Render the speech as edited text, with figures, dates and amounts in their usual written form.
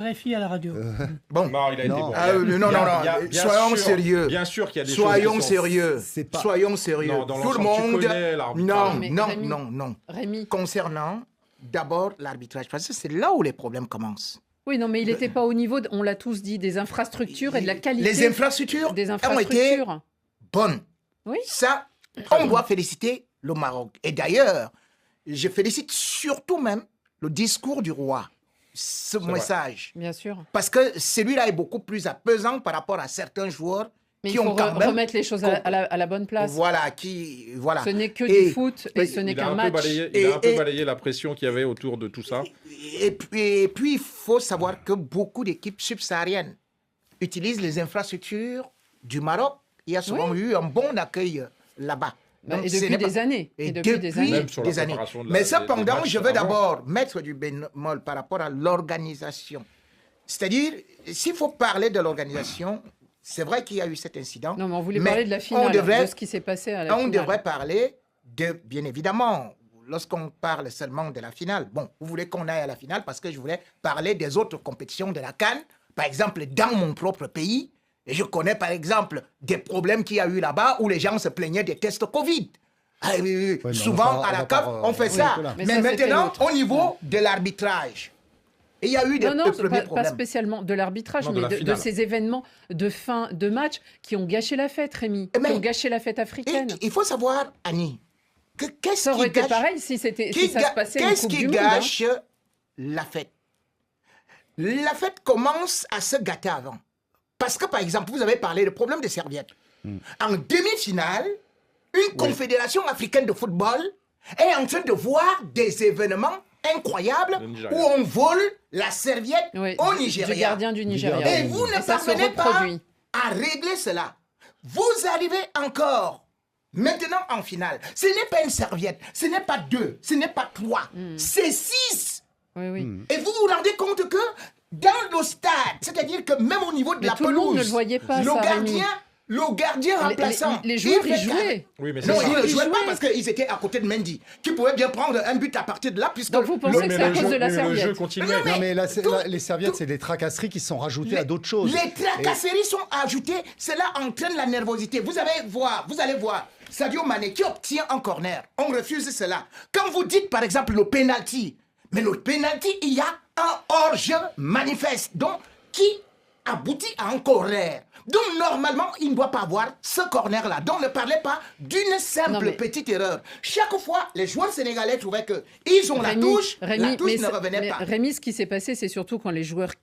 Vérifie à la radio. Bon. Non, il a été bon. Non, soyons sérieux. Bien sûr qu'il y a des Soyons choses qui sérieux. pas- Soyons sérieux. Non, dans Tout le l'ensemble, tu monde. connais l'arbitrage. Non. Rémi. Concernant d'abord l'arbitrage, parce que c'est là où les problèmes commencent. Oui, non, mais il n'était pas au niveau, on l'a tous dit, des infrastructures et de la qualité. Les infrastructures des ont été infrastructures. bonnes. Oui. Ça, on doit féliciter le Maroc. Et d'ailleurs, je félicite surtout même le discours du roi, ce message. Bien sûr. Parce que celui-là est beaucoup plus apaisant par rapport à certains joueurs Mais qui il faut ont quand même... remettre les choses à la bonne place. Voilà. Ce n'est que Et- du foot et ce n'est Il a qu'un un match. peu balayé la pression qu'il y avait autour de tout ça. Et puis, il faut savoir que beaucoup d'équipes subsahariennes utilisent les infrastructures du Maroc. Il y a souvent eu un bon accueil là-bas. Donc, Et ce depuis n'est pas- des années. Et depuis des années. Même sur la préparation de la- Mais des cependant, matchs je veux avant. d'abord mettre du bémol par rapport à l'organisation. C'est-à-dire, s'il faut parler de l'organisation, c'est vrai qu'il y a eu cet incident. Non, mais on voulait mais parler de la finale, de ce qui s'est passé à la On finale. devrait parler de, bien évidemment, lorsqu'on parle seulement de la finale. Bon, vous voulez qu'on aille à la finale parce que je voulais parler des autres compétitions de la CAN. Par exemple, dans mon propre pays, et je connais par exemple des problèmes qu'il y a eu là-bas où les gens se plaignaient des tests Covid. Ah, oui, mais souvent, on à la va CAF, pas- on fait oui, ça. voilà. Mais Mais ça, c'était maintenant, l'autre. au niveau de l'arbitrage, il y a eu des Non, premiers pas problèmes. spécialement de l'arbitrage, Non, de mais la de finale. ces événements de fin de match qui ont gâché la fête, Rémi. Mais- Qui ont gâché la fête Et africaine. il faut savoir, Annie, que qu'est-ce Ça aurait qui été gâche, pareil si ça se passait une qu'est-ce Coupe qui du Monde. hein. gâche la fête? La fête commence à se gâter avant. Parce que, par exemple, vous avez parlé du problème des serviettes. En demi-finale, une confédération africaine de football est en train de voir des événements incroyables Le Nigeria. où on vole la serviette Oui, au du Nigeria. gardien du Nigeria. Et vous ne ça se parvenez pas reproduit. à régler cela. Vous arrivez encore maintenant en finale. Ce n'est pas une serviette, ce n'est pas 2, ce n'est pas 3, c'est 6. Oui, oui. Et vous vous rendez compte que dans le stade, c'est-à-dire que même au niveau de Mais la tout le pelouse, monde ne le voyait pas, ça, Rémi. le gardien remplaçant, Les joueurs, il ils fait jouaient. Oui, mais c'est non, ça. ils ne Ils jouaient pas jouaient. parce qu'ils étaient à côté de Mendy, qui pouvait bien prendre un but à partir de là, puisque Donc vous pensez le- que Mais c'est à le cause jeu- de la mais le jeu serviette. continuait. Non, mais- Non, mais là, tout- les serviettes, c'est des tracasseries qui sont rajoutées à d'autres choses. Les tracasseries sont ajoutées, cela entraîne la nervosité. Vous allez voir Sadio Mané qui obtient un corner. On refuse cela. Quand vous dites par exemple le penalty, mais le penalty, il y a un hors-jeu manifeste, donc qui aboutit à un corner. Donc normalement, il ne doit pas avoir ce corner-là. Donc ne parlez pas d'une simple Non, mais- petite erreur. Chaque fois, les joueurs sénégalais trouvaient qu'ils ont la touche, la touche ne revenait pas. Rémi, ce qui s'est passé, c'est surtout quand les joueurs